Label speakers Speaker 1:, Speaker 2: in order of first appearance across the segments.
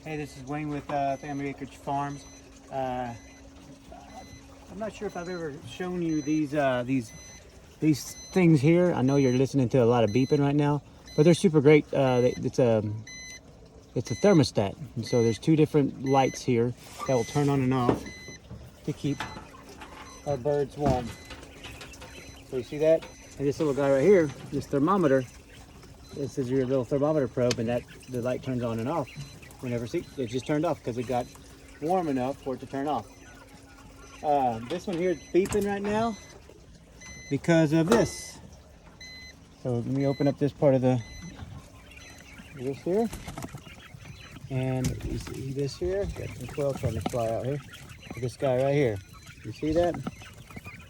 Speaker 1: Hey, this is Wayne with Family Acreage Farms. I'm not sure if I've ever shown you these things here. I know you're listening to a lot of beeping right now, but they're super great. It's a thermostat, and so there's two different lights here that will turn on and off to keep our birds warm. So you see that? And this little guy right here, this thermometer. This is your little thermometer probe, and the light turns on and off. Whenever it just turned off because it got warm enough for it to turn off. This one here is beeping right now because of this. So let me open up this part of this here, and you see this here. Got some quail trying to fly out here. This guy right here. You see that?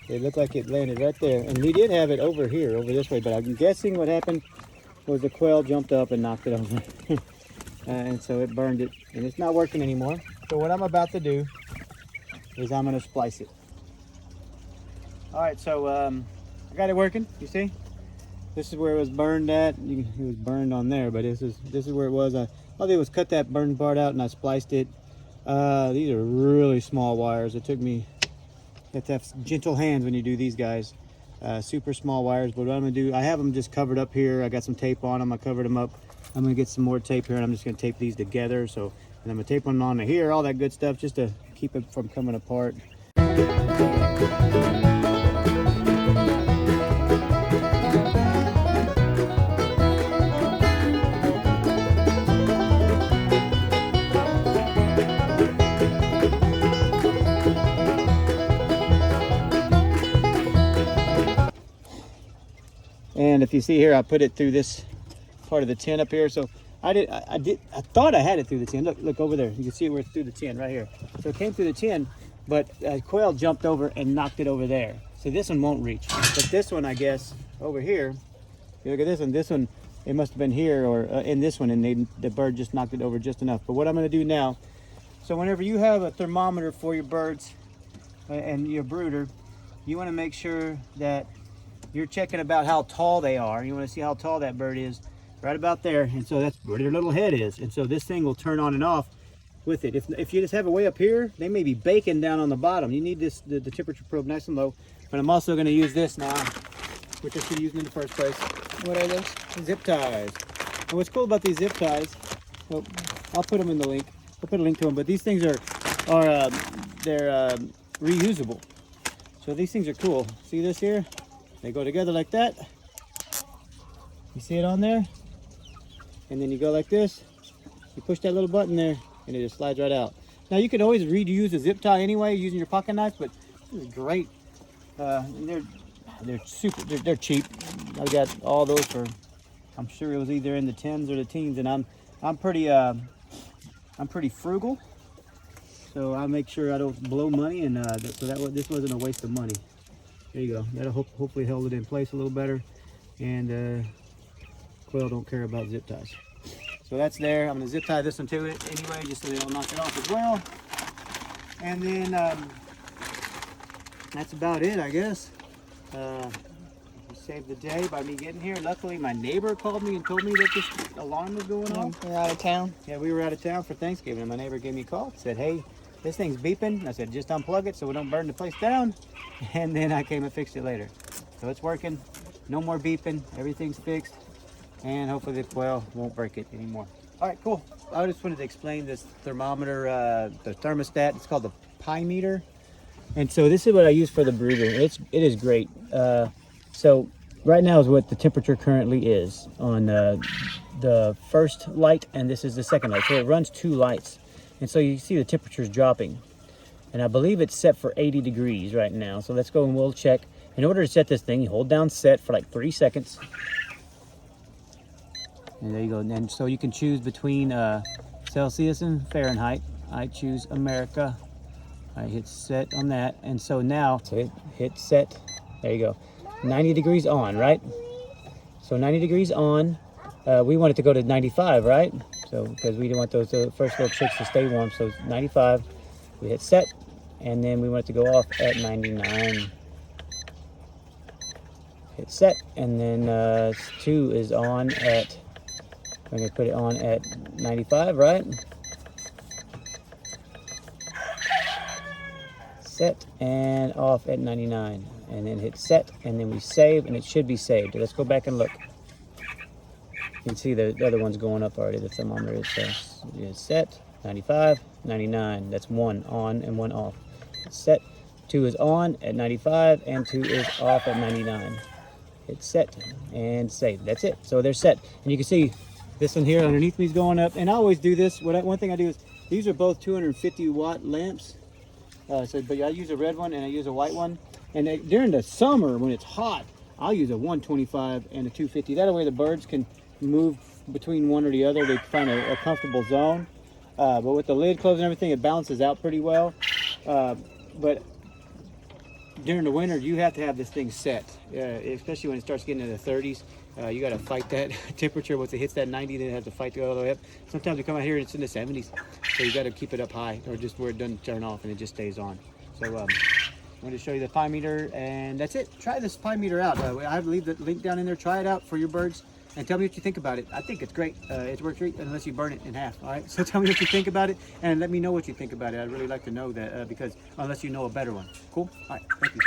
Speaker 1: It looked like it landed right there, and we did have it over here, over this way. But I'm guessing what happened was the quail jumped up and knocked it over. And so it burned it, and it's not working anymore. So what I'm about to do is I'm going to splice it. All right, so I got it working. You see, this is where it was burned at. It was burned on there, but this is where it was. All I did was cut that burned part out, and I spliced it. These are really small wires. It took me. You have to have gentle hands when you do these guys. Super small wires. But what I'm going to do, I have them just covered up here. I got some tape on them. I covered them up. I'm gonna get some more tape here, and I'm just gonna tape these together. So, and I'm gonna tape one on to here, all that good stuff, just to keep it from coming apart. And if you see here, I put it through this part of the tin up here. So I thought I had it through the tin. Look over there. You can see it where it's through the tin right here. So it came through the tin, but quail jumped over and knocked it over there. So this one won't reach. But this one, I guess, over here, you look at this one. This one, it must have been here or in this one, and the bird just knocked it over just enough. But what I'm going to do now, so whenever you have a thermometer for your birds and your brooder, you want to make sure that you're checking about how tall they are. You want to see how tall that bird is. Right about there, and so that's where their little head is, and so this thing will turn on and off with it. If you just have it way up here, they may be baking down on the bottom. You need this the temperature probe nice and low. But I'm also going to use this now, which I should have used in the first place. What are those? Zip ties. And what's cool about these zip ties? Well, I'll put them in the link. I'll put a link to them. But these things are reusable. So these things are cool. See this here? They go together like that. You see it on there? And then you go like this, you push that little button there, and it just slides right out. Now you can always reuse a zip tie anyway using your pocket knife, but this is great. And they're cheap. I got all those for, I'm sure it was either in the 10s or the teens, and I'm pretty frugal, so I make sure I don't blow money, and so this wasn't a waste of money. There you go. That'll hopefully hold it in place a little better, and quail don't care about zip ties. So that's there. I'm going to zip tie this one to it anyway, just so they don't knock it off as well. And then that's about it, I guess. Saved the day by me getting here. Luckily, my neighbor called me and told me that this alarm was going off.
Speaker 2: We're out of town.
Speaker 1: Yeah, we were out of town for Thanksgiving, and my neighbor gave me a call. Said, hey, this thing's beeping. I said, just unplug it so we don't burn the place down. And then I came and fixed it later. So it's working. No more beeping. Everything's fixed. And hopefully the quail won't break it anymore. All right, cool. I just wanted to explain this thermometer, the thermostat. It's called the Pymeter. And so this is what I use for the brooder. It is great. So right now is what the temperature currently is on the first light, and this is the second light. So it runs two lights. And so you see the temperature's dropping. And I believe it's set for 80 degrees right now. So let's go and we'll check. In order to set this thing, you hold down set for like 3 seconds. And there you go. And so you can choose between Celsius and Fahrenheit. I choose America. I hit set on that. And so now, so hit set. There you go. 90 degrees on, right? So 90 degrees on. We want it to go to 95, right? So because we don't want those first little chicks to stay warm. So 95. We hit set. And then we want it to go off at 99. Hit set. And then 2 is on at... I'm going to put it on at 95, right? set and off at 99, and then hit set, and then we save, and it should be saved. Let's go back and look. You can see the other one's going up already. The thermometer is set, 95, 99. That's one on and one off. Set, 2 is on at 95, and 2 is off at 99. Hit set and save. That's it. So they're set, and you can see this one here underneath me is going up. And I always do this. One thing I do is, these are both 250 watt lamps. But I use a red one and I use a white one. And during the summer when it's hot, I'll use a 125 and a 250. That way the birds can move between one or the other. They find a comfortable zone. But with the lid closed and everything, it balances out pretty well. But during the winter, you have to have this thing set, especially when it starts getting into the 30s. You got to fight that temperature. Once it hits that 90, then it has to fight to go all the way up. Sometimes you come out here and it's in the 70s, so you got to keep it up high, or just where it doesn't turn off and it just stays on. So I wanted to show you the Pymeter, and that's it. Try this Pymeter out. I leave the link down in there. Try it out for your birds, and tell me what you think about it. I think it's great. It works great unless you burn it in half. All right. So tell me what you think about it, and let me know what you think about it. I'd really like to know that because unless you know a better one. Cool. All right. Thank you.